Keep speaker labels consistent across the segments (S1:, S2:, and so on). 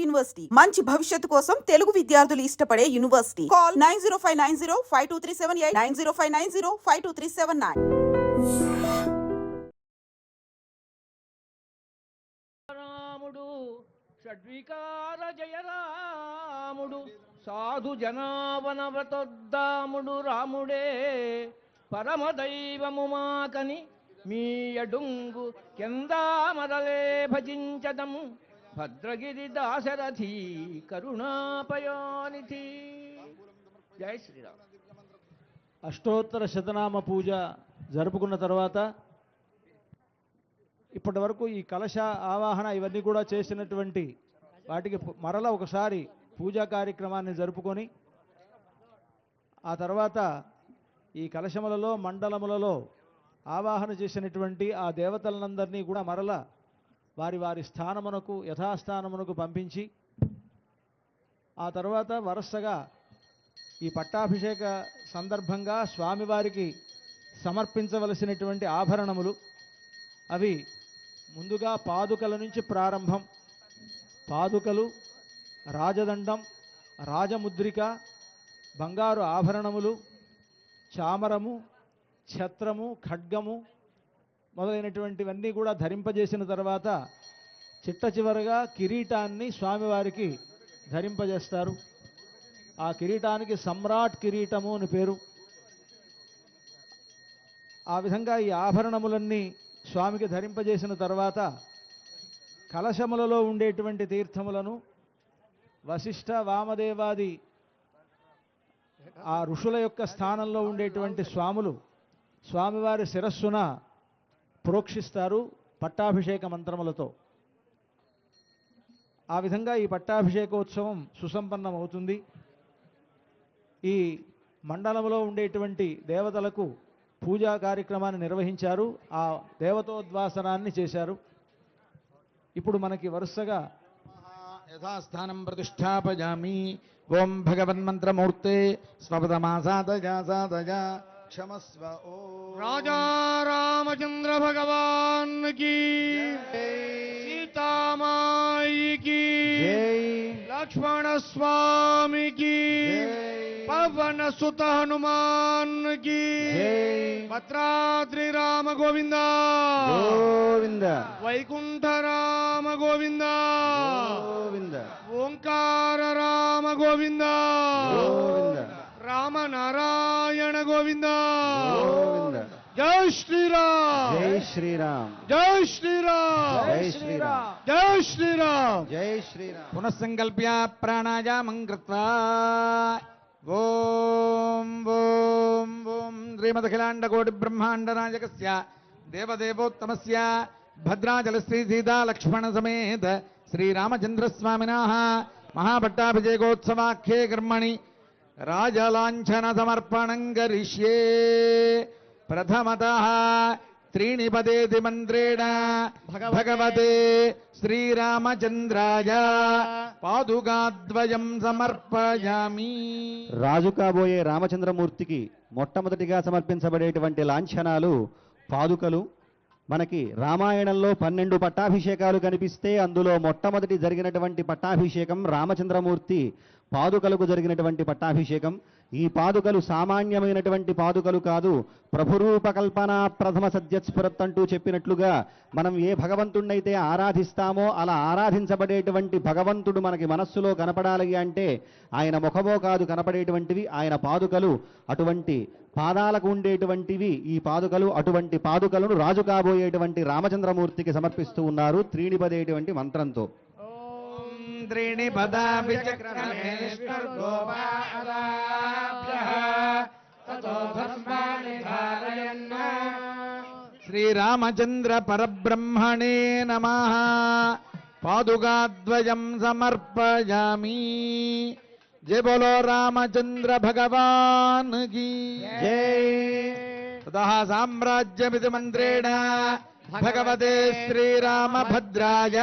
S1: University మంచి భవిష్యత్తు కోసం తెలుగు విద్యార్థులు ఇష్టపడే యూనివర్సిటీ. కాల్ 9059052378 9059052379.
S2: రాముడు షడ్వికార జయ రాముడు సాధు జనావన వ్రతోద్దాముడు రాముడే పరమదైవము మాకని మీ అడుంగు కెందామరలే భజించదము భద్రగిరి దాశరథి కరుణాపయానిధి. జై శ్రీరామ్.
S3: అష్టోత్తర శతనామ పూజ జరుపుకున్న తర్వాత ఇప్పటి వరకు ఈ కలశ ఆవాహన ఇవన్నీ కూడా చేసినటువంటి వాటికి మరల ఒకసారి పూజా కార్యక్రమాన్ని జరుపుకొని ఆ తర్వాత ఈ కలశములలో మండలములలో ఆవాహన చేసినటువంటి ఆ దేవతలందరినీ కూడా మరల వారి వారి స్థానమునకు యథాస్థానమునకు పంపించి ఆ తర్వాత వరుసగా ఈ పట్టాభిషేక సందర్భంగా స్వామివారికి సమర్పించవలసినటువంటి ఆభరణములు అవి ముందుగా పాదుకల నుంచి ప్రారంభం. పాదుకలు, రాజదండం, రాజముద్రిక, బంగారు ఆభరణములు, చామరము, ఛత్రము, ఖడ్గము మొదలైనటువంటివన్నీ కూడా ధరింపజేసిన తర్వాత చిట్ట చివరగా కిరీటాన్ని స్వామివారికి ధరింపజేస్తారు. ఆ కిరీటానికి సమ్రాట్ కిరీటము అని పేరు. ఆ విధంగా ఈ ఆభరణములన్నీ స్వామికి ధరింపజేసిన తర్వాత కలశములలో ఉండేటువంటి తీర్థములను వశిష్ఠ వామదేవాది ఆ ఋషుల యొక్క స్థానంలో ఉండేటువంటి స్వాములు స్వామివారి శిరస్సున ప్రోక్షిస్తారు పట్టాభిషేక మంత్రములతో. ఆ విధంగా ఈ పట్టాభిషేకోత్సవం సుసంపన్నమవుతుంది. ఈ మండలంలో ఉండేటువంటి దేవతలకు పూజా కార్యక్రమాన్ని నిర్వహించారు. ఆ దేవతోద్వాసనాన్ని చేశారు. ఇప్పుడు మనకి వరుసగా
S4: యథాస్థానం ప్రతిష్టాపయామి. ఓం భగవన్మంత్రమూర్తే స్వపదమాసాదజ క్షమస్వ.
S2: రాజా రామచంద్ర భగవాన్ की, सीतामाई की, लक्ष्मण स्वामी की, पवन सुत हनुमान की, भद्राद्रि राम गोविंद
S4: గోవింద
S2: वैकुंठ राम गोविंद
S4: గోవింద
S2: ओंकार राम गोविंद
S4: గోవింద
S2: राम नारायण गोविंद
S4: గోవింద.
S2: जय श्री राम.
S4: జై శ్రీరామ్.
S2: जय श्री राम.
S4: జై శ్రీరామ్.
S2: जय श्री राम.
S4: జై శ్రీరామ్. పునఃసంకల్ప్య ప్రాణాయామం కృత్వా ఓం ఓం ఓం శ్రీమదఖిలాండకోటి బ్రహ్మాండ నాయకస్య దేవదేవోత్తమస్య భద్రాచల శ్రీ సీతా లక్ష్మణ సమేత శ్రీరామచంద్రస్వామినః మహాపట్టాభిషేకోత్సవాఖ్యే కర్మణి రాజలాంఛన సమర్పణం కరిష్యే. ప్రథమతః త్రీణి పదేతి మంత్రేణ భగవతే శ్రీరామచంద్రాయ పాదుకాద్వయం సమర్పయామి.
S5: రాజు కాబోయే రామచంద్రమూర్తికి మొట్టమొదటిగా సమర్పించబడేటువంటి లాంఛనాలు పాదుకలు. మనకి రామాయణంలో 12 పట్టాభిషేకాలు కనిపిస్తే అందులో మొట్టమొదటి జరిగినటువంటి పట్టాభిషేకం రామచంద్రమూర్తి పాదుకలకు జరిగినటువంటి పట్టాభిషేకం. ఈ పాదుకలు సామాన్యమైనటువంటి పాదుకలు కాదు. ప్రభురూపకల్పన ప్రథమ సద్యస్ఫురత్ అంటూ చెప్పినట్లుగా మనం ఏ భగవంతుడినైతే ఆరాధిస్తామో అలా ఆరాధించబడేటువంటి భగవంతుడు మనకి మనస్సులో కనపడాలి అంటే ఆయన ముఖమో కాదు కనపడేటువంటివి ఆయన పాదుకలు. అటువంటి పాదాలకు ఉండేటువంటివి ఈ పాదుకలు. అటువంటి పాదుకలను రాజు కాబోయేటువంటి రామచంద్రమూర్తికి సమర్పిస్తూ ఉన్నారు త్రీణిపదేటువంటి మంత్రంతో.
S4: త్రీణి పదాభి చక్రమే శ్రీరామచంద్ర పరబ్రహ్మణే నమః. పాదుకాద్వయం సమర్పయామి. జయ బోలో రామచంద్ర భగవాన్ కీ జై. తతః సామ్రాజ్యమితి మంత్రేణ భగవతే శ్రీరామభద్రాయ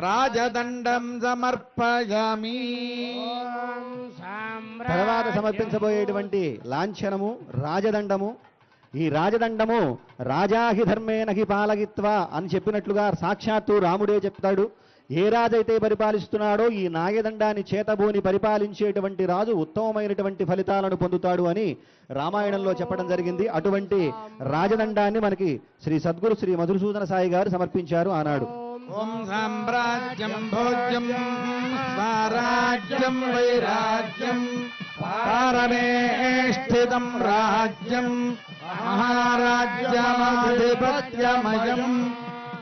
S4: రాజదండం సమర్పయామి.
S5: తర్వాత సమర్పించబోయేటువంటి లాంఛనము రాజదండము. ఈ రాజదండము రాజాహి ధర్మేనహి పాలగిత్వ అని చెప్పినట్లుగా సాక్షాత్తు రాముడే చెప్తాడు. ఏ రాజైతే పరిపాలిస్తున్నాడో ఈ నాగదండాన్ని చేతబోని పరిపాలించేటువంటి రాజు ఉత్తమమైనటువంటి ఫలితాలను పొందుతాడు అని రామాయణంలో చెప్పడం జరిగింది. అటువంటి రాజదండాన్ని మనకి శ్రీ సద్గురు శ్రీ మధుసూదన సాయి గారు సమర్పించారు ఆనాడు.
S4: ఓం సామ్రాజ్యం భోజ్యం స్వరాజ్యం వైరాజ్యం పారమేష్ఠితం రాజ్యం మహారాజ్యమాధిపత్యమయం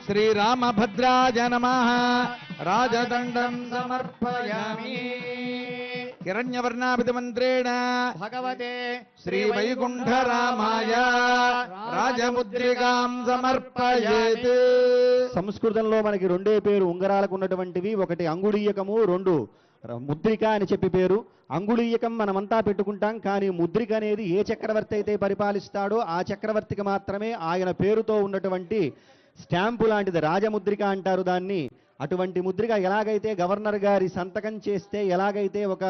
S4: శ్రీరామభద్రాయ నమః రాజదండం సమర్పయామి. హిరణ్యవర్ణాభిమంత్రేణ భగవతే శ్రీ వైకుంఠరామాయ రాజముద్రికాం సమర్పయేత్.
S5: సంస్కృతంలో మనకి రెండే పేరు ఉంగరాలకు ఉన్నటువంటివి, ఒకటి అంగుళీయకము, రెండు ముద్రిక అని చెప్పి పేరు. అంగుళీయకం మనమంతా పెట్టుకుంటాం, కానీ ముద్రిక అనేది ఏ చక్రవర్తి అయితే పరిపాలిస్తాడో ఆ చక్రవర్తికి మాత్రమే ఆయన పేరుతో ఉన్నటువంటి స్టాంపు లాంటిది, రాజముద్రిక అంటారు దాన్ని. అటువంటి ముద్రిక ఎలాగైతే గవర్నర్ గారి సంతకం చేస్తే ఎలాగైతే ఒక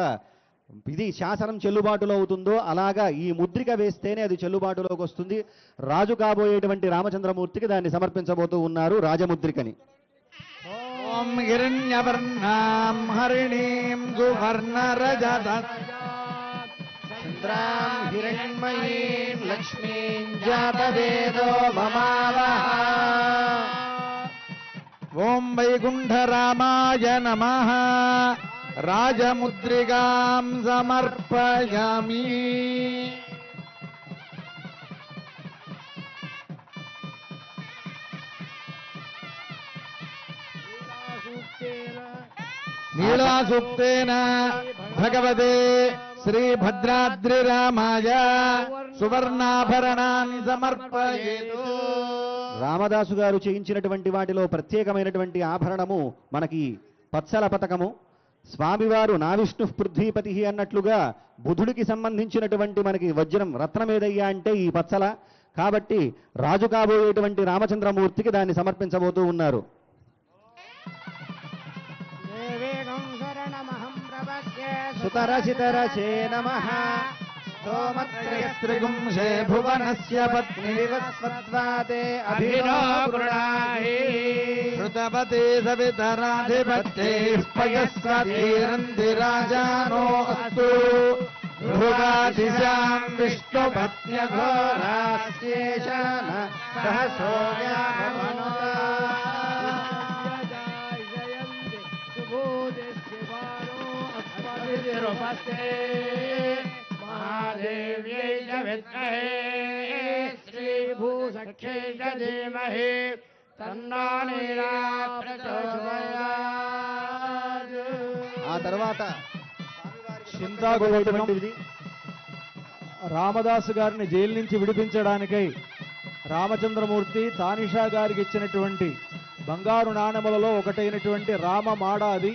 S5: ఇది శాసనం చెల్లుబాటులో అవుతుందో అలాగా ఈ ముద్రిక వేస్తేనే అది చెల్లుబాటులోకి వస్తుంది. రాజు కాబోయేటువంటి రామచంద్రమూర్తికి దాన్ని సమర్పించబోతూ ఉన్నారు రాజముద్రికని.
S4: ఓం హిరణ్యవర్ణాం హరిణీం సువర్ణరజతచంద్రాం హిరణ్మయీం లక్ష్మీం జాతవేదో మమావహ. ఓం వైకుంఠరామాయ నమః రాజముద్రికాం సమర్పయామి. నీళాసూక్తేన భగవతే శ్రీభద్రాద్రిరామాయ సువర్ణాభరణాన్ని సమర్పయేతు.
S5: రామదాసు గారు చేయించినటువంటి వాటిలో ప్రత్యేకమైనటువంటి ఆభరణము మనకి పత్సల పతకము. స్వామివారు నా విష్ణు పృథ్వీపతి అన్నట్లుగా బుధుడికి సంబంధించినటువంటి మనకి వజ్రం రత్నం ఏదయ్యా అంటే ఈ పత్సల. కాబట్టి రాజు కాబోయేటువంటి రామచంద్రమూర్తికి దాన్ని సమర్పించబోతూ ఉన్నారు. సుతరసితరచే నమః
S4: స్తోమత్రయస్త్రిగుంశే భువనస్య పత్నివస్వత్వాదే అభినో గృణాహి శృతపతే సవితరాధిపత్యైః పయస్వధీరంధిరాజానో అస్తు భృగాదిశాం విష్ణుపత్న్యఘోరాస్యేషాన సహసోయామనుతా.
S6: महादेव्यै च विद्महे श्रीभूसख्यै च धीमहि तन्नो प्रचोदयात्.
S5: ఆ తర్వాత
S3: చింతాగోవిందమైనది రామదాసు గారిని జైలు నుంచి విడిపించడానికై రామచంద్రమూర్తి తానిషా గారికి ఇచ్చినటువంటి బంగారు నాణెములలో ఒకటైనటువంటి రామమాడ అది.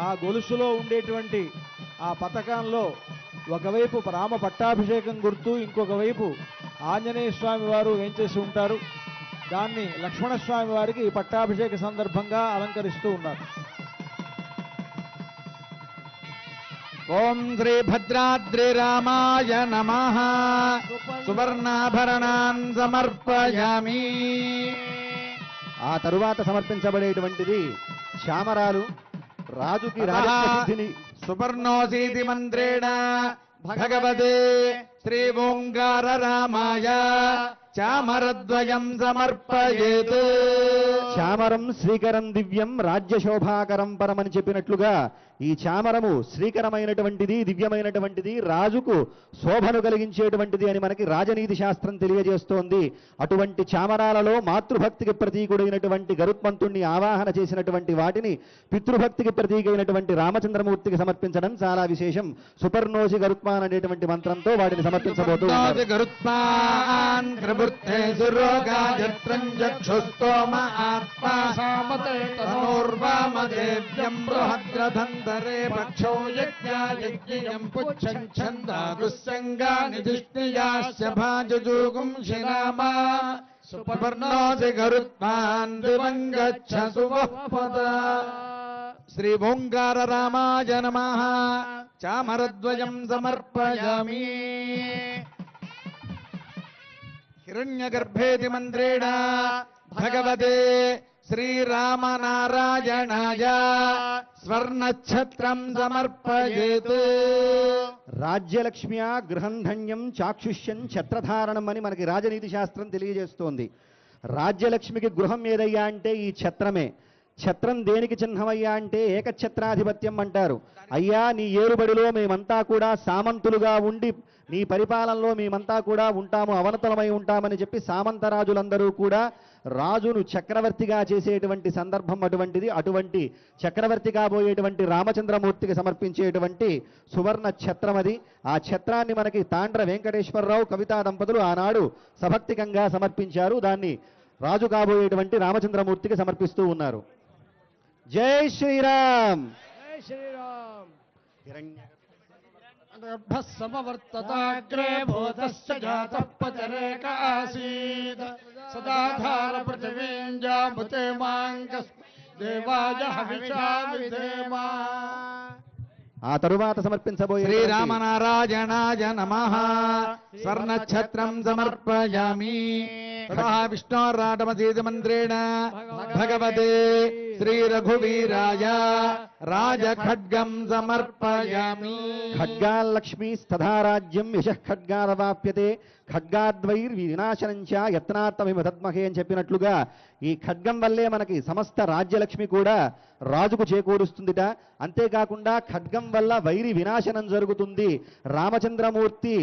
S3: ఆ గొలుసులో ఉండేటువంటి ఆ పథకంలో ఒకవైపు రామ పట్టాభిషేకం గుర్తు, ఇంకొక వైపు ఆంజనేయ స్వామి వారు వేంచేసి ఉంటారు. దాన్ని లక్ష్మణస్వామి వారికి ఈ పట్టాభిషేక సందర్భంగా అలంకరిస్తూ ఉన్నారు.
S4: ఓం శ్రీభద్రాద్రిరామాయ నమః సువర్ణాభరణాన్ సమర్పయామి.
S5: ఆ తరువాత సమర్పించబడేటువంటిది చామరాలు. రాజుకి రాజసిద్ధిని
S4: సువర్ణోసీతి మంత్రేణ భగవతే శ్రీ ఓంకార రామాయ చామరద్వయం సమర్పయేత్.
S5: చామరం శ్రీకరం దివ్యం రాజ్యశోభాకరం పరం అని చెప్పినట్లుగా ఈ చామరము శ్రీకరమైనటువంటిది, దివ్యమైనటువంటిది, రాజుకు శోభను కలిగించేటువంటిది అని మనకి రాజనీతి శాస్త్రం తెలియజేస్తోంది. అటువంటి చామరాలలో మాతృభక్తికి ప్రతీకుడైనటువంటి గరుత్మంతుణ్ణి ఆవాహన చేసినటువంటి వాటిని పితృభక్తికి ప్రతీకైనటువంటి రామచంద్రమూర్తికి సమర్పించడం చాలా విశేషం. సుపర్ణోసి గరుత్మాన్ అనేటువంటి మంత్రంతో వాటిని సమర్పించబోతూ ఉన్నారు.
S4: గరుత్మాన్ త్రివృత్తే సురోగాయత్రం చక్షుస్తోమ ఆత్మా సామతే తనోర్వామదేవ్యం బృహద్రథంతరే పక్షో యజ్ఞాయజ్ఞం పుచ్చం ఛందాగుస్సంగాని ధిష్ణియాస్య భాజుజూగుం శినామా సుపర్ణోసి గరుత్మాన్ దివంగచ్చ సువఃపద. శ్రీ ఓంకార రామాయ నమః చామరద్వయం సమర్పయామి. హిరణ్యగర్భేతి మంత్రేణ భగవతే శ్రీరామనారాయణాయ స్వర్ణఛత్రం సమర్పయేత్.
S5: రాజ్యలక్ష్మ్యా గృహం ధన్యం చాక్షుష్యం ఛత్రధారణం అని మనకి రాజనీతి శాస్త్రం తెలియజేస్తోంది. రాజ్యలక్ష్మికి గృహం ఏదయ్యా అంటే ఈ ఛత్రమే. ఛత్రం దేనికి చిహ్నమయ్యా అంటే ఏకఛత్రాధిపత్యం అంటారు. అయ్యా నీ ఏరుబడిలో మేమంతా కూడా సామంతులుగా ఉండి నీ పరిపాలనలో మేమంతా కూడా ఉంటాము, అవనతలమై ఉంటామని చెప్పి సామంతరాజులందరూ కూడా రాజును చక్రవర్తిగా చేసేటువంటి సందర్భం అటువంటిది. అటువంటి చక్రవర్తి కాబోయేటువంటి రామచంద్రమూర్తికి సమర్పించేటువంటి సువర్ణ ఛత్రం అది. ఆ ఛత్రాన్ని మనకి తాండ్ర వెంకటేశ్వరరావు కవితా దంపతులు ఆనాడు సభక్తికంగా సమర్పించారు. దాన్ని రాజు కాబోయేటువంటి రామచంద్రమూర్తికి సమర్పిస్తూ ఉన్నారు. జై శ్రీరామ్.
S6: జై శ్రీరామ్.
S2: సమవర్తతాగ్రే భూతశ్చ జాతః పతరేక ఆసీత్ సదాధార పృథివీంజాముతే మాంగస్ దేవాయ హవిషా విధేమా.
S5: ఆ తరువాత సమర్పించబోయే
S4: శ్రీరామనారాయణాయ నమః స్వర్ణఛత్రం సమర్పయామి. తదా విష్ణోరాటమసీతమంత్రేణ భగవతే శ్రీరఘువీరాయ రాజఖడ్గం సమర్పయామి.
S5: ఖడ్గాల్లక్ష్మీ స్థధారాజ్యం యశః ఖడ్గారవాప్యతే ఖడ్గాద్వైర్వినాశనంచ యత్నార్థమిమ తద్మహే అని చెప్పినట్లుగా ఈ ఖడ్గం వల్లే మనకి సమస్త రాజ్యలక్ష్మి కూడా రాజుకు చేకూరుస్తుందిట. అంతేకాకుండా ఖడ్గం వల్ల వైరి వినాశనం జరుగుతుంది. రామచంద్రమూర్తి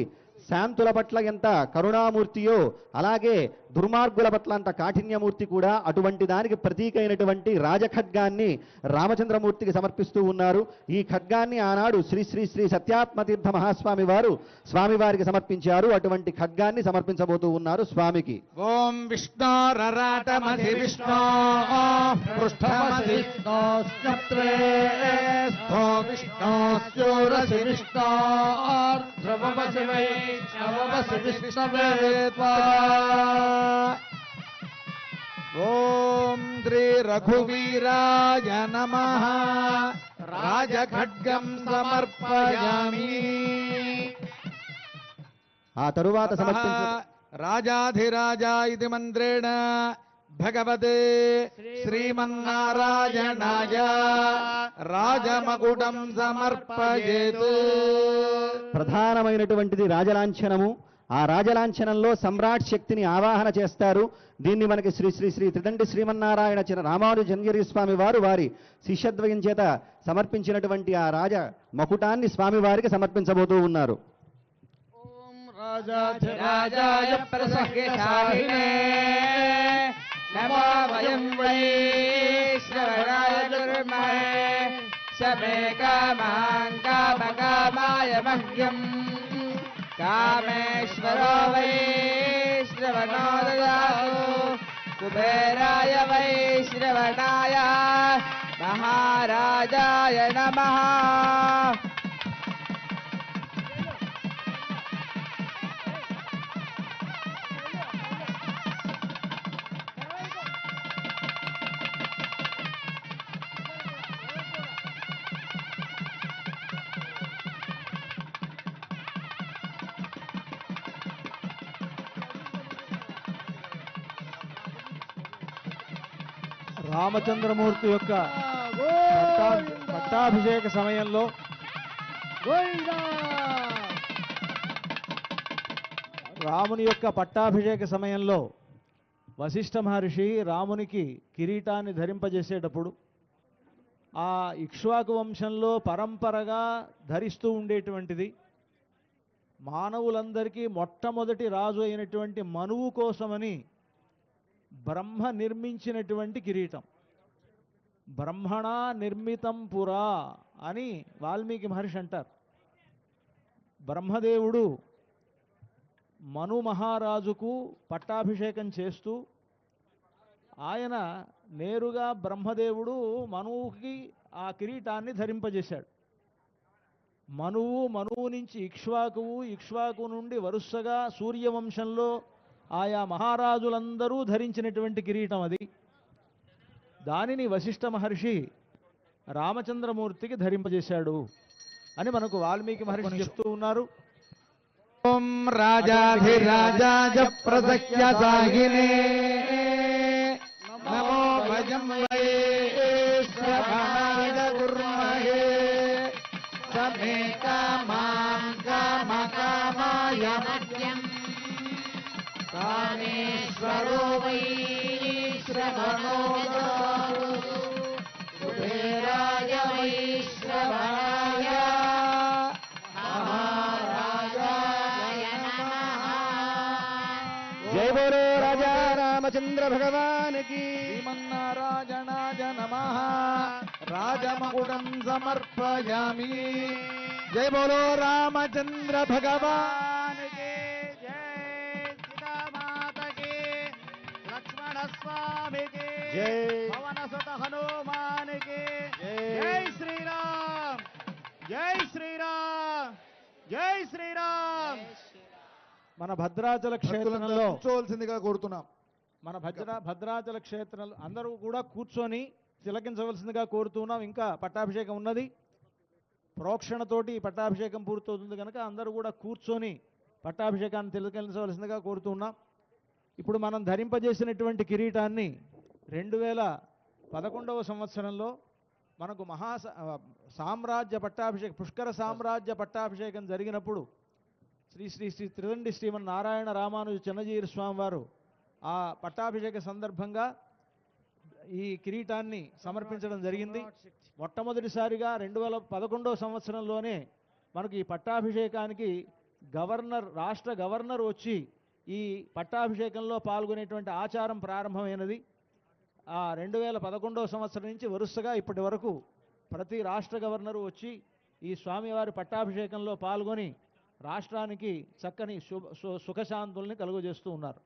S5: శాంతుల పట్ల ఎంత కరుణామూర్తియో అలాగే దుర్మార్గుల పట్ల అంత కాఠిన్యమూర్తి కూడా. అటువంటి దానికి ప్రతీక అయినటువంటి రాజఖడ్గాన్ని రామచంద్రమూర్తికి సమర్పిస్తూ ఉన్నారు. ఈ ఖడ్గాన్ని ఆనాడు శ్రీ శ్రీ శ్రీ సత్యాత్మతీర్థ మహాస్వామి వారు స్వామివారికి సమర్పించారు. అటువంటి ఖడ్గాన్ని సమర్పించబోతూ ఉన్నారు స్వామికి.
S4: ఓం విష్ణోరరాటమసి విష్ణో పృష్ఠమసి విష్ణోస్త్రే స్థో విష్ణోస్యోరసి విష్ణోర్ధ్రువమసి వైష్ణవమసి విష్ణవే త్వా. ఓం శ్రీ రఘువీరాయ నమః రాజఖడ్గం సమర్పయామి.
S5: ఆ తరువాత సమర్పించ
S4: రాజాధిరాజ ఇది మంత్రేణ భగవతే శ్రీమన్నారాయణాయ రాజమకుటం సమర్పయేత్.
S5: ప్రధానమైనటువంటిది రాజలాంఛనము. ఆ రాజలాంఛనంలో సమ్రాట్ శక్తిని ఆవాహన చేస్తారు. దీన్ని మనకి శ్రీ శ్రీ శ్రీ త్రిదండి శ్రీమన్నారాయణ రామానుజన్గిరి స్వామి వారు వారి శిష్యద్వయం చేత సమర్పించినటువంటి ఆ రాజ మకుటాన్ని స్వామివారికి సమర్పించబోతూ ఉన్నారు.
S6: రాజాయ ప్రసహ్యశాహినే నమో వయం వై శ్రవణాయ గురుమహే శమే కామాన్ కామకామాయ మహ్యం కామేశ్వరో వై శ్రవణో దదాతు కుబేరాయ వై శ్రవణాయ మహారాజాయ నమః.
S3: రామచంద్రమూర్తి యొక్క పట్టాభిషేక సమయంలో రాముని యొక్క పట్టాభిషేక సమయంలో వశిష్ఠ మహర్షి రామునికి కిరీటాన్ని ధరింపజేసేటప్పుడు ఆ ఇక్ష్వాకు వంశంలో పరంపరగా ధరిస్తూ ఉండేటువంటిది మానవులందరికీ మొట్టమొదటి రాజు అయినటువంటి మనువు కోసమని బ్రహ్మ నిర్మించినటువంటి కిరీటం. బ్రహ్మణ నిర్మితం పురా అని వాల్మీకి మహర్షి అంటారు. బ్రహ్మదేవుడు మను మహారాజుకు పట్టాభిషేకం చేస్తూ ఆయన నేరుగా బ్రహ్మదేవుడు మనువుకి ఆ కిరీటాన్ని ధరింపజేశాడు. మనువు నుంచి ఇక్ష్వాకువు, ఇక్ష్వాకు నుండి వరుసగా సూర్యవంశంలో ఆయా మహారాజులందరూ ధరించినటువంటి కిరీటం అది. దానిని వశిష్ఠ మహర్షి రామచంద్రమూర్తికి ధరింపజేశాడు అని మనకు వాల్మీకి మహర్షి చెప్తూ ఉన్నారు.
S4: ఓం రాజాధిరాజాయ ప్రసఖ్య సాహినే నమో భజ
S6: यज्ञं वै श्रवणाय कुर्महे समे कामां कामकामाय मह्यम् कामेश्वरो वै श्रवणो ददातु कुबेराय वै श्रवणाय महाराजाय नमः।
S5: जय बोलो राजा रामचंद्र भगवान की।
S3: श्रीमन्नारायणाय नमः राजमकुटं समर्पयामि। जय बोलो रामचंद्र भगवान के जय। सीता माता के, लक्ष्मण स्वामी के
S5: जय।
S3: पवन सुत हनुमान के
S5: जय।
S3: जय श्री राम, जय श्री राम, जय श्री राम। మన భద్రాచల క్షేత్రంలో
S2: కూర్చోవలసిందిగా కోరుతున్నాం.
S3: మన భద్రాచల క్షేత్రంలో అందరూ కూడా కూర్చొని తిలకించవలసిందిగా కోరుతున్నాం. ఇంకా పట్టాభిషేకం ఉన్నది, ప్రోక్షణతోటి ఈ పట్టాభిషేకం పూర్తవుతుంది కనుక అందరూ కూడా కూర్చొని పట్టాభిషేకాన్ని తిలకించవలసిందిగా కోరుతున్నాం. ఇప్పుడు మనం ధరింపజేసినటువంటి కిరీటాన్ని 2011వ సంవత్సరంలో మనకు సామ్రాజ్య పట్టాభిషేకం, పుష్కర సామ్రాజ్య పట్టాభిషేకం జరిగినప్పుడు శ్రీ శ్రీ శ్రీ త్రిదండి శ్రీమన్నారాయణ రామానుజ చిన్నజీయర్ స్వామి వారు ఆ పట్టాభిషేక సందర్భంగా ఈ కిరీటాన్ని సమర్పించడం జరిగింది. మొట్టమొదటిసారిగా 2011వ సంవత్సరంలోనే మనకు ఈ పట్టాభిషేకానికి రాష్ట్ర గవర్నర్ వచ్చి ఈ పట్టాభిషేకంలో పాల్గొనేటువంటి ఆచారం ప్రారంభమైనది. ఆ 2011వ సంవత్సరం నుంచి వరుసగా ఇప్పటి వరకు ప్రతి రాష్ట్ర గవర్నరు వచ్చి ఈ స్వామివారి పట్టాభిషేకంలో పాల్గొని రాష్ట్రానికి చక్కని సుఖశాంతుల్ని కలుగజేస్తూ ఉన్నారు.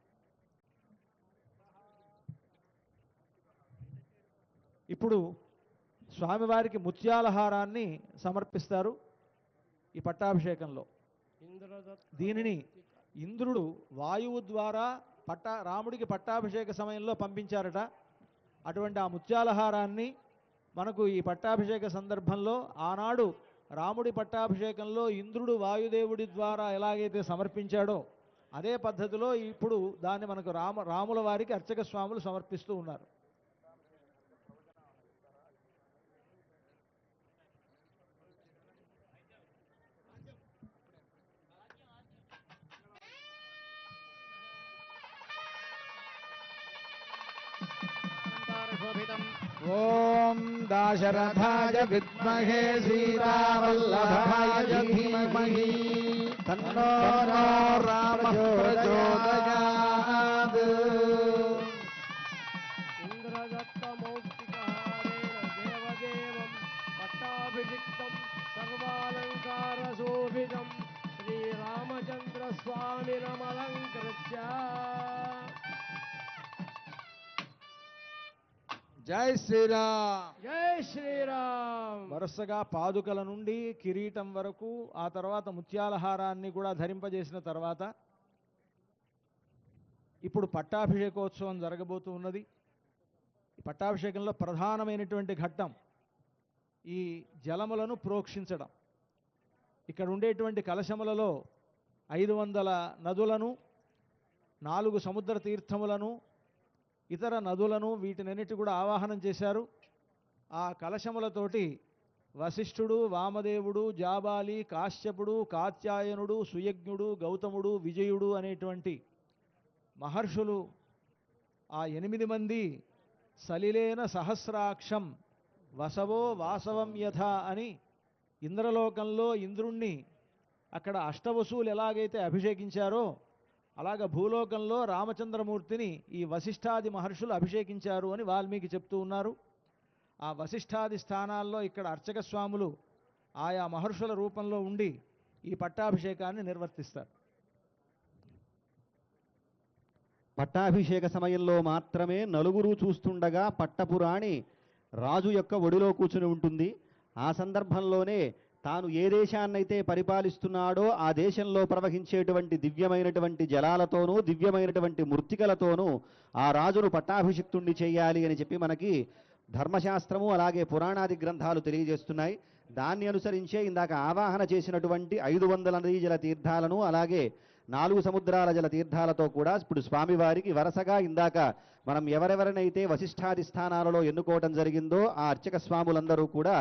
S3: ఇప్పుడు స్వామివారికి ముత్యాల హారాన్ని సమర్పిస్తారు ఈ పట్టాభిషేకంలో. దీనిని ఇంద్రుడు వాయువు ద్వారా రాముడికి పట్టాభిషేక సమయంలో పంపించారట. అటువంటి ఆ ముత్యాల హారాన్ని మనకు ఈ పట్టాభిషేక సందర్భంలో ఆనాడు రాముడి పట్టాభిషేకంలో ఇంద్రుడు వాయుదేవుడి ద్వారా ఎలాగైతే సమర్పించాడో అదే పద్ధతిలో ఇప్పుడు దాన్ని మనకు రాముల వారికి అర్చక స్వాములు సమర్పిస్తూ ఉన్నారు.
S4: ఓం దాశరథాయ విద్మహే సీతావల్లభాయ ధీమహి తన్నో రామః ప్రచోదయాత్.
S6: ఇంద్రదత్తమౌక్తికహారేణ దేవదేవం పట్టాభిషిక్తం సర్వాలంకారశోభితం శ్రీరామచంద్రస్వామినమలంకృత్య.
S4: జై శ్రీరామ్.
S6: జై శ్రీరామ్.
S3: వరుసగా పాదుకల నుండి కిరీటం వరకు ఆ తర్వాత ముత్యాలహారాన్ని కూడా ధరింపజేసిన తర్వాత ఇప్పుడు పట్టాభిషేకోత్సవం జరగబోతూ ఉన్నది. ఈ పట్టాభిషేకంలో ప్రధానమైనటువంటి ఘట్టం ఈ జలములను ప్రోక్షించడం. ఇక్కడ ఉండేటువంటి కలశములలో 500 నదులను, 4 సముద్ర తీర్థములను, ఇతర నదులను వీటినన్నిటి కూడా ఆవాహనం చేశారు. ఆ కలశములతోటి వశిష్ఠుడు, వామదేవుడు, జాబాలి, కాశ్యపుడు, కాత్యాయనుడు, సుయజ్ఞుడు, గౌతముడు, విజయుడు అనేటువంటి మహర్షులు ఆ 8 మంది సలిలేన సహస్రాక్షం వసవో వాసవం యథ అని ఇంద్రలోకంలో ఇంద్రుణ్ణి అక్కడ అష్టవసువులు ఎలాగైతే అభిషేకించారో అలాగ భూలోకంలో రామచంద్రమూర్తిని ఈ వశిష్ఠాది మహర్షులు అభిషేకించారు అని వాల్మీకి చెప్తూ ఉన్నారు. ఆ వశిష్ఠాది స్థానాల్లో ఇక్కడ అర్చక స్వాములు ఆయా మహర్షుల రూపంలో ఉండి ఈ పట్టాభిషేకాన్ని నిర్వర్తిస్తారు.
S5: పట్టాభిషేక సమయంలో మాత్రమే నలుగురు చూస్తుండగా పట్టపురాణి రాజు యొక్క ఒడిలో కూర్చుని ఉంటుంది. ఆ సందర్భంలోనే తాను ఏ దేశాన్నైతే పరిపాలిస్తున్నాడో ఆ దేశంలో ప్రవహించేటువంటి దివ్యమైనటువంటి జలాలతోనూ దివ్యమైనటువంటి మృత్తికలతోనూ ఆ రాజును పట్టాభిషిక్తుణ్ణి చేయాలి అని చెప్పి మనకి ధర్మశాస్త్రము అలాగే పురాణాది గ్రంథాలు తెలియజేస్తున్నాయి. దాన్ని అనుసరించే ఇందాక ఆవాహన చేసినటువంటి 500 నదీజల తీర్థాలను అలాగే 4 సముద్రాల జల తీర్థాలతో కూడా ఇప్పుడు స్వామివారికి వరుసగా ఇందాక మనం ఎవరెవరినైతే వశిష్ఠాది స్థానాలలో ఎన్నుకోవటం జరిగిందో ఆ అర్చక స్వాములందరూ కూడా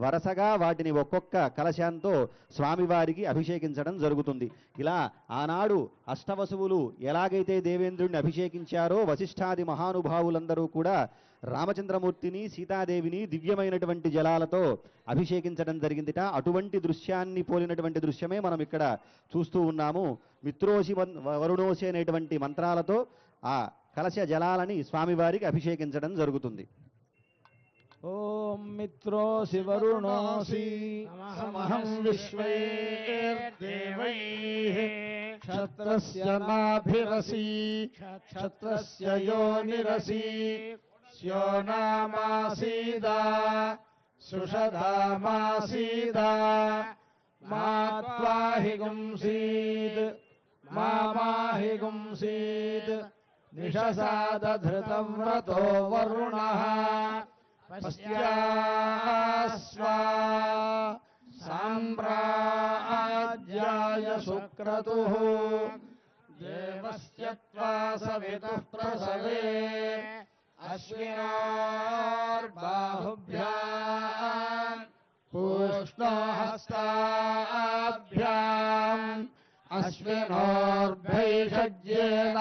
S5: వరుసగా వాటిని ఒక్కొక్క కలశాంతో స్వామివారికి అభిషేకించడం జరుగుతుంది. ఇలా ఆనాడు అష్టవసువులు ఎలాగైతే దేవేంద్రుడిని అభిషేకించారో వశిష్ఠాది మహానుభావులందరూ కూడా రామచంద్రమూర్తిని సీతాదేవిని దివ్యమైనటువంటి జలాలతో అభిషేకించడం జరిగిందిట. అటువంటి దృశ్యాన్ని పోలినటువంటి దృశ్యమే మనం ఇక్కడ చూస్తూ ఉన్నాము. మిత్రోసి వరుణోసి అనేటువంటి మంత్రాలతో ఆ కలశ జలాలని స్వామివారికి అభిషేకించడం జరుగుతుంది.
S3: ఓం మిత్రోసి వరుణోసి
S2: సమహం విశ్వైర్దేవైః క్షత్రస్య నాభిరసి క్షత్రస్య యోనిరసి స్యో నామాసీదా సుషదామాసీదా మా త్వాహి గుంసీద్ మా మాహి గుంసీద్ నిషసాదధృతవ్రతో వరుణః పశ్చాస్వా సామ్రాజ్యాయ సుక్రతుః దేవస్య త్వా సవితుః ప్రసవే అశ్వినార్బాహుభ్యాం పూష్ణోహస్తాభ్యాం అశ్వినోర్భైషజ్యేన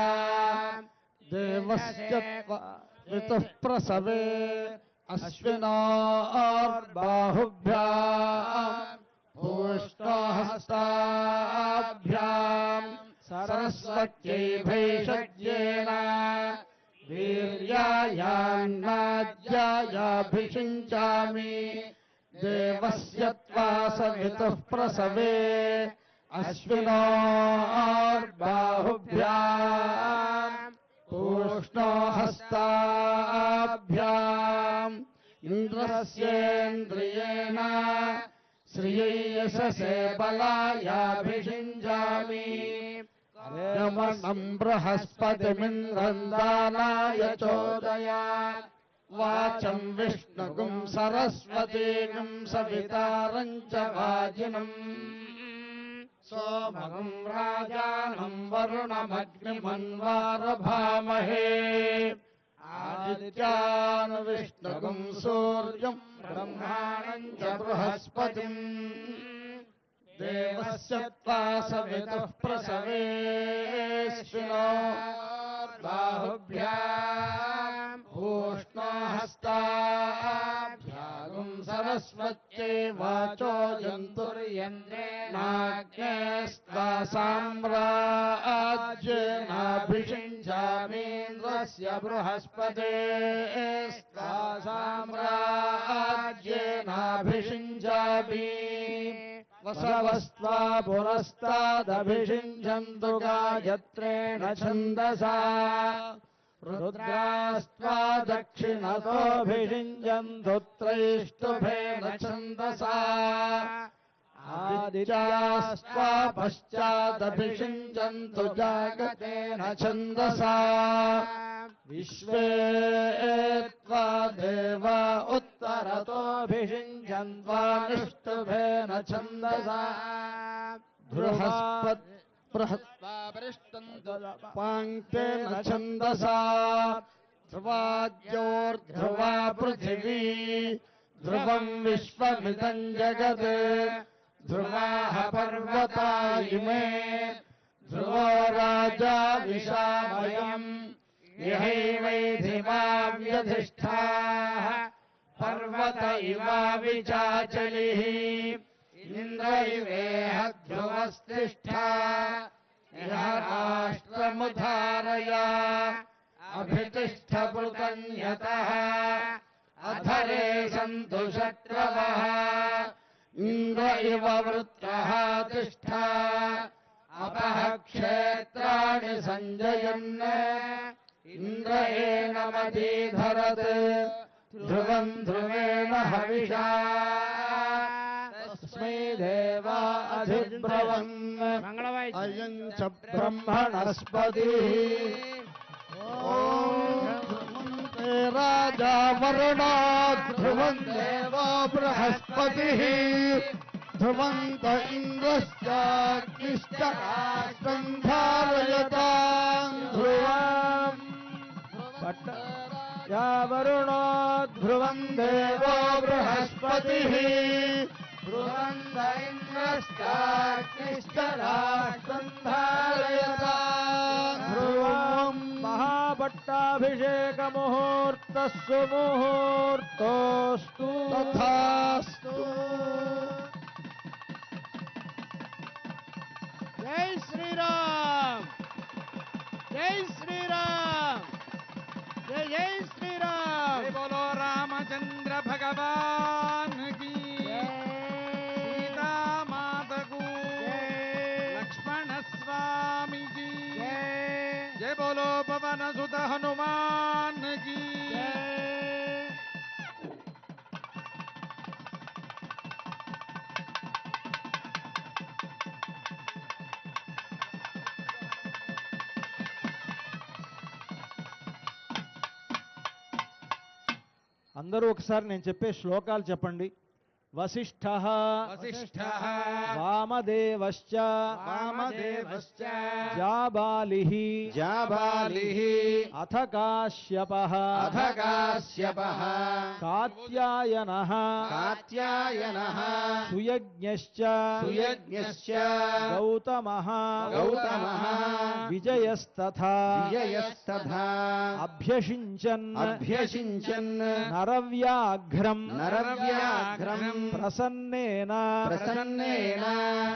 S2: దేవస్య త్వా వితుః ప్రసవే అశ్వినోర్బాహుభ్యాం పూష్ణోహస్తాభ్యాం సరస్వత్యై భైషజ్యేన వీర్యాయాన్నాజ్యాయాభిషించామి దేవస్య త్వా సవితుః ప్రసవే అశ్వినోర్బాహుభ్యాం పూష్ణోహస్తాభ్యాం ఇంద్రస్యేంద్రియేణ శ్రియైయశసే బలాయాభిషించామి యమనం బృహస్పతిమింద్రం దానాయ చోదయా వాచం విష్ణుగుం సరస్వతీగుం సవితారం చ వాజినం సోమగం రాజానం వరుణమగ్నిమన్వారభామహే ఆదిత్యాన్ విష్ణుగుం సూర్యం బ్రహ్మాణం చ బృహస్పతిం దేవస్య త్వా సవితుః ప్రసవే బాహుభ్యాం పూష్ణోహస్తాభ్యాం సరస్వత్యై వాచో జంతుర్యంద్రేణాగ్నేస్త్వా సామ్రాజ్యేనాభిషించామీంద్రస్య బృహస్పతేస్త్వా సామ్రాజ్యేనాభిషించామి వసవస్త్వా పురస్తాదభిషించంతు గాయత్రేణ ఛందసా రుద్రాస్త్వా దక్షిణతోభిషించంతు త్రైష్టుభేన ఛందసా ఆదిత్యాస్త్వా పశ్చాదభిషించంతు జాగతేన ఛందసా విశ్వే త్వా దేవా ఉత్తరతోభిషించన్వా నిష్టుభేన ఛందసా పాంక్తేన ఛందసా ధ్రువాద్యోర్ధ్రువా పృథివీ ధ్రువం విశ్వమిదం జగత్ ధ్రువాః పర్వతా ఇమే ధ్రువో రాజా విశామయం యహైవైధిమావ్యధిష్ఠాః పర్వత ఇవావిచాచలిః ఇంద్ర ఇవేహ ధ్రువస్తిష్ఠా ఇహ రాష్ట్రముధారయ అభితిష్ఠ పృతన్యతః అధరే సంతు శత్రవః ఇంద్ర ఇవ వృత్రః తిష్ఠ అపః క్షేత్రాణి సంజయన్ ఇంద్ర ఏనమదీధరత్ ధ్రువం ధ్రువేణ హవిషా తస్మై దేవా అధిబ్రవన్ అయం చ బ్రహ్మణస్పతిః ధ్రువంతే రాజా వరుణో ధ్రువం దేవో బృహస్పతిః ధ్రువంత ఇంద్రశ్చాగ్నిష్ట రాష్ట్రం ధారయతాం ధ్రువం
S3: యా వరుణో ధ్రువం
S2: దేవో బృహస్పతిః ధ్రువంత ఇంద్రశ్చాగ్నిష్ట రాష్ట్రం ధారయతాం ధ్రువం
S3: మహాపట్టాభిషేక ముహూర్తస్సు ముహూర్తోస్తు
S2: తథాస్తు.
S6: జై శ్రీరామ్ జై శ్రీరామ్ జై జై శ్రీరామ్
S4: జై బోలో రామచంద్ర భగవాన్ की सीता माता को लक्ष्मण स्वामी की जय बोलो पवन सुत हनुमान की
S3: అందరూ ఒకసారి నేను చెప్పే శ్లోకాలు చెప్పండి. వసిష్ఠః
S4: वसिष्ठः
S3: వామదేవశ్చ
S4: वामदेवश्च
S3: జాబాలిః
S5: జాబాలిః
S3: అథ కాశ్యపః
S5: అథ కాశ్యపః
S3: కాత్యాయనః
S5: కాత్యాయనః
S3: సుయజ్ఞశ్చ
S5: సుయజ్ఞశ్చ
S3: గౌతమః
S5: గౌతమః
S3: విజయస్తథా
S5: విజయస్తథా
S3: అభ్యషించన్
S5: అభ్యషించన్
S3: నరవ్యాఘ్రం
S5: నరవ్యాఘ్రం
S3: ప్రసన్నేన
S5: ప్రసన్నేన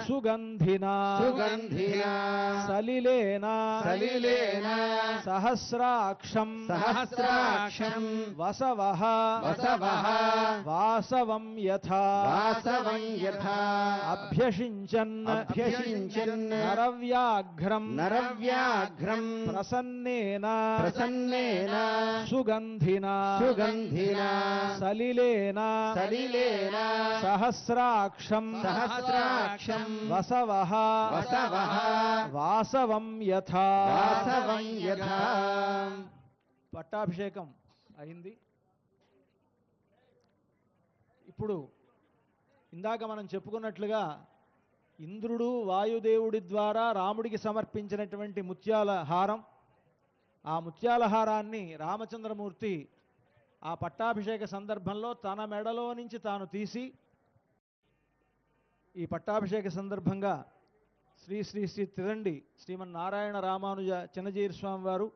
S3: సుగంధినా
S5: సుగంధినా
S3: సలిలేన
S5: సలిలేన
S3: సహస్రాక్షం
S5: సహస్రాక్షం
S3: వసవః
S5: వసవః
S3: వాసవం యథా
S5: వాసవం యథా
S3: అభ్యషించన్
S5: అభ్యషించన్
S3: నరవ్యాఘ్రం
S5: నరవ్యాఘ్రం
S3: ప్రసన్నేన
S5: ప్రసన్నేన
S3: సుగంధినా
S5: సుగంధినా
S3: సలిలేన
S5: సలిలేన
S3: సహస్రాక్షం
S5: సహస్రాక్షం
S3: వసవః
S5: వసవః
S3: వాసవం యథా
S5: వాసవం యథా.
S3: పట్టాభిషేకం అయింది. ఇప్పుడు ఇందాక మనం చెప్పుకున్నట్లుగా ఇంద్రుడు వాయుదేవుడి ద్వారా రాముడికి సమర్పించినటువంటి ముత్యాల హారం, ఆ ముత్యాల హారాన్ని రామచంద్రమూర్తి ఆ పట్టాభిషేక సందర్భంలో తన మెడలో నుంచి తాను తీసి ఈ పట్టాభిషేక సందర్భంగా శ్రీ శ్రీ శ్రీ తిరండి శ్రీమన్నారాయణ రామానుజ చిన్నజీరి స్వామి వారు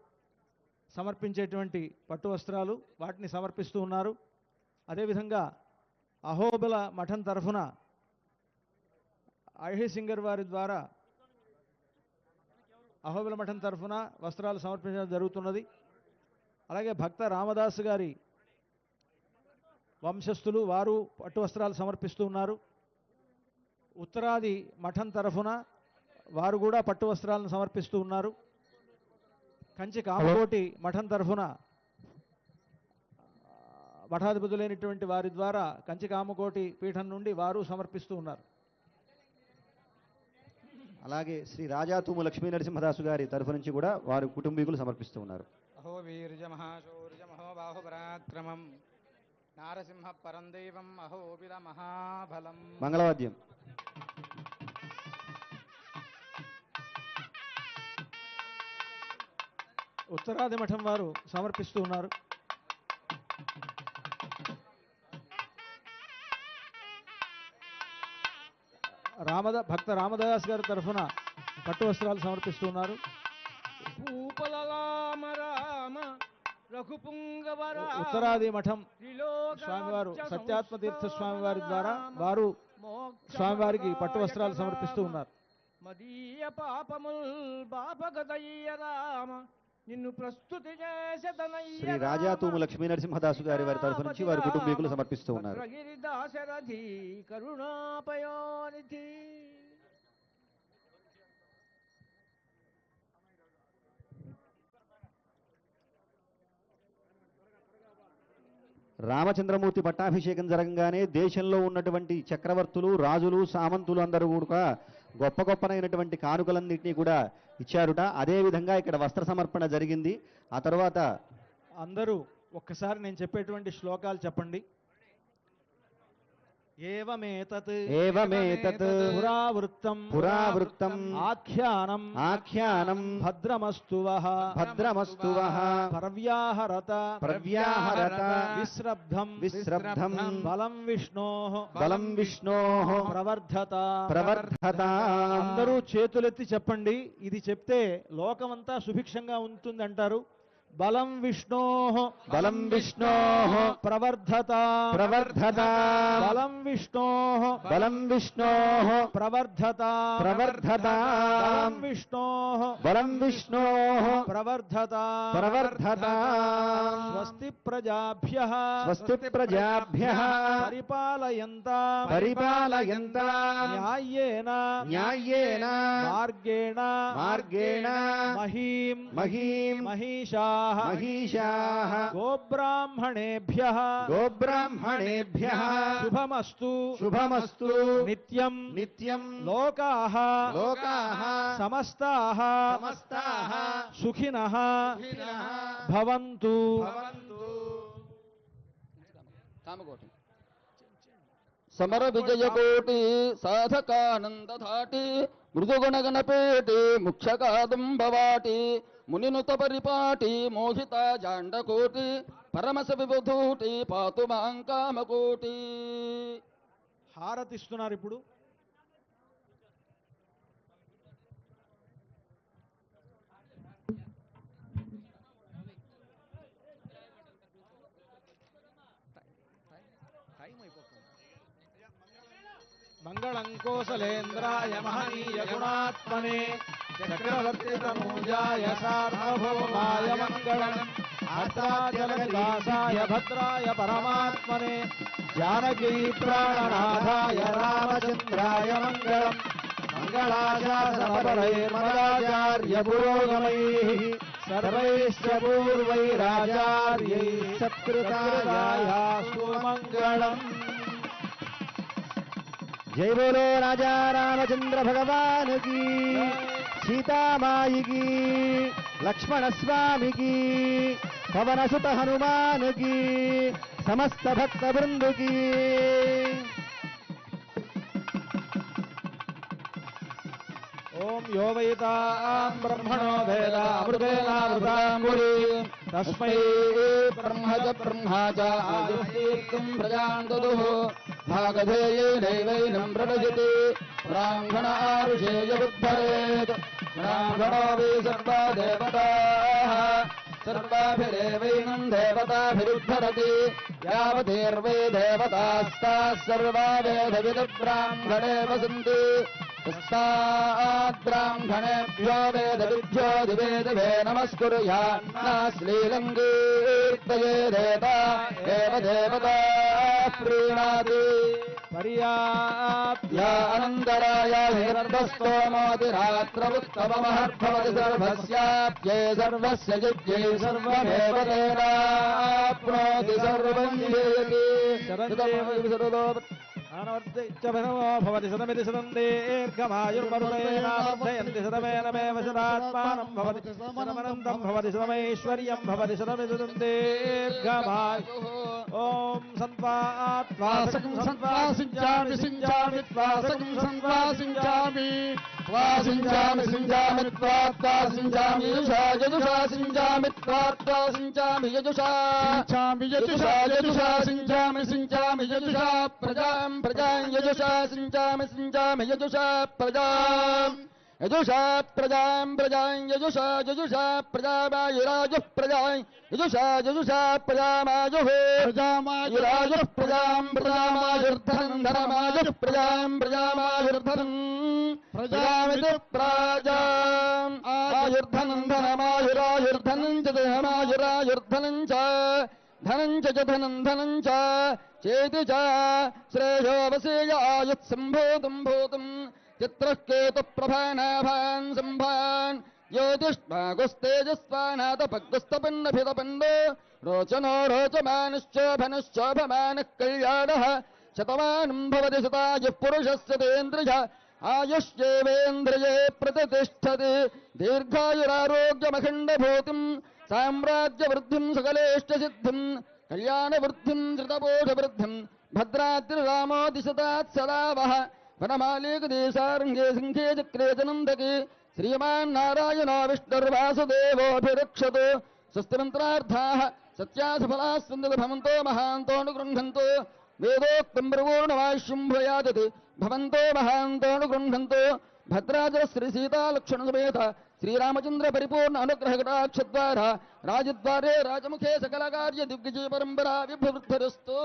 S3: సమర్పించేటువంటి పట్టు వస్త్రాలు వాటిని సమర్పిస్తూ ఉన్నారు. అదేవిధంగా అహోబిల మఠం తరఫున అహేసింగర్ వారి ద్వారా అహోబిల మఠం తరఫున వస్త్రాలు సమర్పించడం జరుగుతున్నది. అలాగే భక్త రామదాసు గారి వంశస్థులు వారు పట్టు వస్త్రాలు సమర్పిస్తూ ఉన్నారు. ఉత్తరాది మఠం తరఫున వారు కూడా పట్టు వస్త్రాలను సమర్పిస్తూ ఉన్నారు. కంచి కామకోటి మఠం తరఫున మఠాధిపతులైనటువంటి వారి ద్వారా కంచి కామకోటి పీఠం నుండి వారు సమర్పిస్తూ ఉన్నారు.
S5: అలాగే శ్రీ రాజాతూము లక్ష్మీ నరసింహదాసు గారి తరఫు నుంచి కూడా వారి కుటుంబీకులు సమర్పిస్తూ ఉన్నారు.
S4: అహో వీర్య మహాశౌర్యమహో బాహుపరాక్రమం నారసింహ పరం దైవం అహోబిల మహాబలం.
S5: మంగళవాద్యం.
S3: ఉత్తరాది మఠం వారు సమర్పిస్తూ ఉన్నారు. భక్త రామదాస్ గారి తరఫున పట్టు వస్త్రాలు సమర్పిస్తూ ఉన్నారు.
S6: భూపలరామ రామ రఘుపుంగవ రామ
S3: ఉత్తరాది మఠం
S6: త్రిలోక
S3: స్వామివారు
S6: రాజ్య
S3: సత్యాత్మతీర్థ స్వామి వారి
S6: సంస్థాన
S3: ద్వారా
S6: రామ
S3: వారు
S6: మోక్ష
S3: స్వామివారికి పట్టు వస్త్రాలు
S6: ప్రదాయక
S3: సమర్పిస్తూ
S6: రామ.
S3: ఉన్నారు.
S6: మదీయ పాపముల్ బాపగదయ్య రామ నిన్ను ప్రస్తుతి చేసెదనయ్య
S5: శ్రీ రాజాతూము లక్ష్మీ నరసింహదాసు గారి వారి తరఫు నుంచి వారి కుటుంబీకులు సమర్పిస్తూ ఉన్నారు.
S6: భద్రగిరి దాశరథి కరుణాపయోనిధి.
S5: రామచంద్రమూర్తి పట్టాభిషేకం జరగగానే దేశంలో ఉన్నటువంటి చక్రవర్తులు, రాజులు, సామంతులు అందరూ కూడా గొప్ప గొప్పనైనటువంటి కానుకలన్నింటినీ కూడా ఇచ్చారుట. అదేవిధంగా ఇక్కడ వస్త్ర సమర్పణ జరిగింది. ఆ తర్వాత
S3: అందరూ ఒక్కసారి నేను చెప్పేటువంటి శ్లోకాలు చెప్పండి. ఏవమేతత్
S5: ఏవమేతత్
S3: పురావృత్తం
S5: పురావృత్తం
S3: ఆఖ్యానం
S5: ఆఖ్యానం
S3: భద్రమస్తు వః
S5: భద్రమస్తు వః
S3: పర్వ్యాహరత
S5: ప్రవ్యాహరత
S3: విశ్రబ్ధం
S5: విశ్రబ్ధం
S3: బలం విష్ణోః
S5: బలం విష్ణోః
S3: ప్రవర్ధత
S5: ప్రవర్ధతాం.
S3: అందరూ చేతులెత్తి చెప్పండి. ఇది చెప్తే లోకమంతా సుభిక్షంగా ఉంటుందంటారు. బలం విష్ణోః
S5: బలం విష్ణోః
S3: ప్రవర్ధత
S5: ప్రవర్ధతాం.
S3: బలం విష్ణోః
S5: బలం విష్ణోః
S3: ప్రవర్ధత
S5: ప్రవర్ధతాం.
S3: బలం విష్ణోః
S5: బలం విష్ణోః
S3: ప్రవర్ధత
S5: ప్రవర్ధతాం.
S3: స్వస్తి ప్రజాభ్యః
S5: స్వస్తి ప్రజాభ్యః
S3: పరిపాలయంతాం
S5: పరిపాలయంతాం
S3: న్యాయేన
S5: న్యాయేన
S3: మార్గేణ
S5: మార్గేణ
S3: మహీం
S5: మహీం
S3: మహిషాః
S5: మహిషాః
S3: గోబ్రాహ్మణేభ్యః
S5: గోబ్రాహ్మణేభ్యః
S3: శుభమస్తు
S5: శుభమస్తు
S3: నిత్యం
S5: నిత్యం
S3: లోకాః
S5: లోకాః
S3: సమస్తాః
S5: సమస్తాః
S3: సుఖినః
S5: సుఖినః
S3: భవంతు.
S5: భవంతు.
S2: సమర విజయకోటి సాధకానందధాటి మృదుగుణగణపేటి ముఖ్యకాదంబవాటి మునినుత పరిపాటి మోహిత జాండకోటి పరమశ విబుధూటి పాతు మాంకామకోటి.
S3: హారతిస్తున్నారు ఇప్పుడు. మంగళం కోసలేంద్రాయ మహనీయ గుణాత్మనే చక్రవర్తి తనూజాయ సార్వభౌమాయ మంగళం అష్టాచలనివాసాయ భద్రాయ పరమాత్మనే జానకీ ప్రాణనాథాయ రామచంద్రాయ మంగళం మంగళాచార్య పురోగమైః సర్వైశ్చ పూర్వైరాచార్యైః సత్కృతాయాస్తు మంగళం.
S5: జై బోలో రాజా రామచంద్ర భగవాన్ की सीतामाई की लक्ष्मण स्वामी की पवन सुत हनुमान की समस्त भक्त वृंद की.
S3: ఓం యో వైతాం బ్రహ్మణో వేదామృతేనామృతాంబురీ తస్మై
S2: బ్రహ్మజ బ్రహ్మాజ ఆయుర్తీర్థం ప్రజాంతదుః భాగధేయేనైవైనం ప్రవజతి బ్రాహ్మణ ఆరుషేయ ఉద్ధరేత్ బ్రాహ్మణో వై సర్వా దేవతాః సర్వాభిరేవైనం దేవతాభిరుద్ధరతి యావతేర్వై దేవతాస్తాః సర్వా వేదవిద బ్రాహ్మణే వసంతి బ్రాహ్మణేభ్యో వేదవిభ్యో దివేదవే నమస్కుర్యాన్న శ్రీలంగీర్తయేదేత ఏవ దేవతా ప్రీణాతి
S3: పర్యాప్య
S2: అనంతరాయ హిరణ్యస్తోమోతిరాత్రముత్తమమహర్భవతి సర్వస్యాప్యే సర్వస్య యుజ్యే సర్వమేవ తేనాప్నోతి సర్వం జయతి
S3: భవతి శతమితి శతం దీర్ఘమాయుర్మరుదేనార్థయంతి శతమేనమేవ శతాత్మానం భవతి శతమనంతం భవతి శతమైశ్వర్యం భవతి శతమితి శతం దీర్ఘమాయు. ఓం సంత్వాత్వాసకం సంత్వాసించామి సించామి త్వాసకం సంత్వాసించామి
S2: సించామి సించామి త్వాత్వా సించామి యజుషా యజుషా సించామి త్వాత్వా సించామి యజుషా సించామి యజుషా యజుషా సించామి సించామి యజుషా ప్రజాం ప్రజాం యజుషా సించామి సించామి యజుషా ప్రజాం యజుషా ప్రజాం ప్రజాం యజుషా యజుషా ప్రజామాయురాజు ప్రజాం యజుషా యజుషా ప్రజామాజు ప్రజామాయురాజు ప్రజాం ప్రజామాయుర్ధనం ధనమాజు ప్రజాం ప్రజామాయుర్ధనం ప్రజామితి ప్రాజాం ఆయుర్ధనం ధనమాయురాయుర్ధనం చ ధనమాయురాయుర్ధనం చ ధనం చ ధనం ధనం చ చేతి చ శ్రేయో వసేయ ఆయుత్ సంభూతం భూతం చిత్రః కేతు ప్రభానాభాన్ సంభాన్ జ్యోతిష్మాగుస్తేజస్వానాథపగ్గుస్తపన్నభితపన్నో రోచనో రోచమానుశ్చోభనుశ్చోభమానః కళ్యాణః శతమానం భవతి శతాయుః పురుషస్య తేంద్రియ ఆయుష్యేవేంద్రియే ప్రతిష్టతి దీర్ఘాయురారోగ్యమఖండభూతిం సామ్రాజ్యవృద్ధిం సకలేష్టసిద్ధిం కళ్యాణవృద్ధిం ధృతపోషవృద్ధిం భద్రాద్రిరామో దిశతాత్ సదా వః వనమాలీకదేశారంగే సింహే చక్రే జనందకి శ్రీమాన్నారాయణో విష్ణుర్వాసుదేవోభిరక్షతు స్వస్తిమంత్రార్థాః సత్యాసఫలాः సందతి భవంతో మహాంతోనుగృహంతు వేదోక్తం ప్రపూర్ణమాయుష్యం భూయాదతి భవంతో మహాంతోనుగృహంతు భద్రాచల శ్రీ సీతాలక్ష్మణ సమేత శ్రీరామచంద్ర పరిపూర్ణ అనుగ్రహ కటాక్షద్వార రాజద్వారే రాజముఖే సకల కార్య దిగ్విజయ పరంపరా విభవృద్ధిరస్తు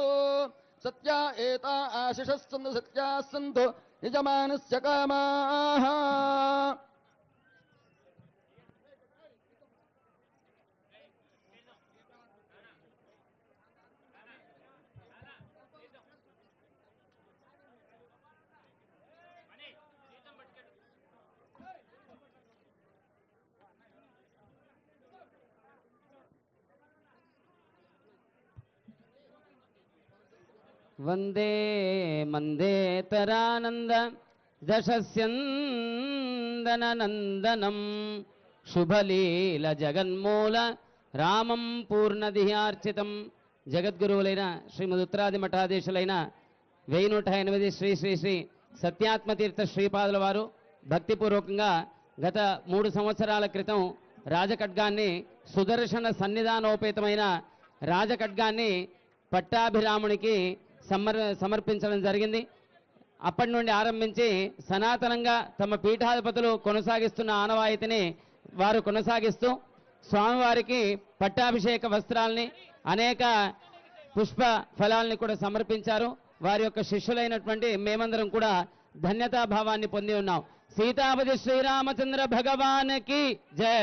S2: సత్యా ఏతా ఆశిషస్సంతు సత్యాः సంతు యజమానస్య కామాః.
S7: వందే మందేతరానంద దశస్యందననందనం శుభలీల జగన్మూల రామం పూర్ణదిహార్చితం. జగద్గురువులైన శ్రీమద్ ఉత్తరాది మఠాధీశులైన 1108 శ్రీ శ్రీ శ్రీ సత్యాత్మతీర్థ శ్రీపాదుల వారు భక్తిపూర్వకంగా గత 3 సంవత్సరాల క్రితం రాజఖడ్గాన్ని సుదర్శన సన్నిధానోపేతమైన రాజఖడ్గాన్ని పట్టాభిరామునికి సమర్పించడం జరిగింది. అప్పటి నుండి ఆరంభించి సనాతనంగా తమ పీఠాధిపతులు కొనసాగిస్తున్న ఆనవాయితీని వారు కొనసాగిస్తూ స్వామివారికి పట్టాభిషేక వస్త్రాల్ని అనేక పుష్ప ఫలాల్ని కూడా సమర్పించారు. వారి యొక్క శిష్యులైనటువంటి మేమందరం కూడా ధన్యతాభావాన్ని పొంది ఉన్నాం. సీతాపతి శ్రీరామచంద్ర భగవానికి జై.